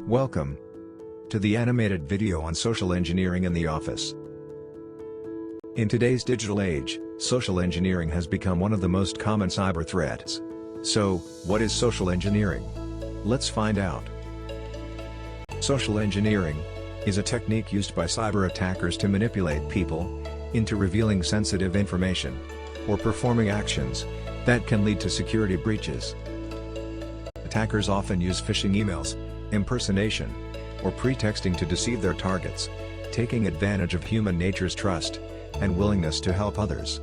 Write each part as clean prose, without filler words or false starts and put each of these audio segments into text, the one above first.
Welcome to the animated video on social engineering in the office. In today's digital age, social engineering has become one of the most common cyber threats. So, what is social engineering? Let's find out. Social engineering is a technique used by cyber attackers to manipulate people into revealing sensitive information or performing actions that can lead to security breaches. Attackers often use phishing emails, impersonation, or pretexting to deceive their targets, taking advantage of human nature's trust and willingness to help others.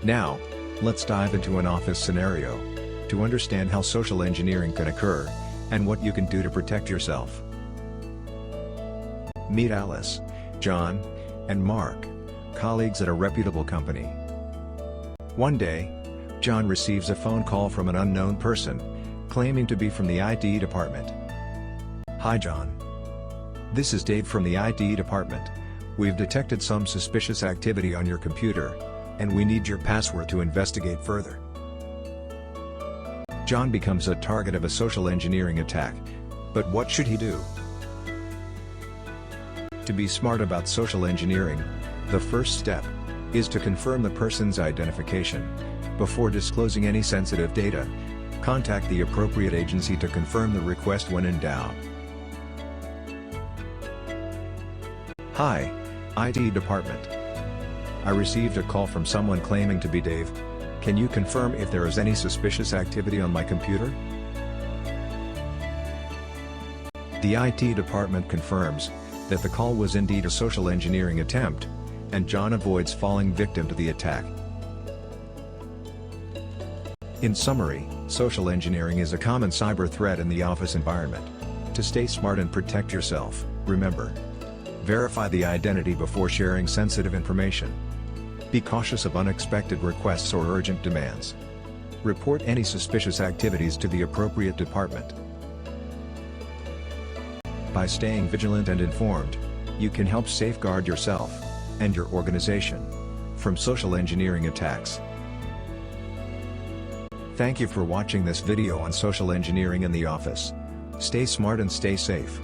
Now, let's dive into an office scenario to understand how social engineering can occur and what you can do to protect yourself. Meet Alice, John, and Mark, colleagues at a reputable company. One day, John receives a phone call from an unknown person, claiming to be from the IT department. "Hi John. This is Dave from the IT department. We've detected some suspicious activity on your computer, and we need your password to investigate further." John becomes a target of a social engineering attack, but what should he do? To be smart about social engineering, the first step is to confirm the person's identification. Before disclosing any sensitive data, contact the appropriate agency to confirm the request when in doubt. "Hi, IT department. I received a call from someone claiming to be Dave. Can you confirm if there is any suspicious activity on my computer?" The IT department confirms that the call was indeed a social engineering attempt, and John avoids falling victim to the attack. In summary, social engineering is a common cyber threat in the office environment. To stay smart and protect yourself, remember: verify the identity before sharing sensitive information. Be cautious of unexpected requests or urgent demands. Report any suspicious activities to the appropriate department. By staying vigilant and informed, you can help safeguard yourself and your organization from social engineering attacks. Thank you for watching this video on social engineering in the office. Stay smart and stay safe.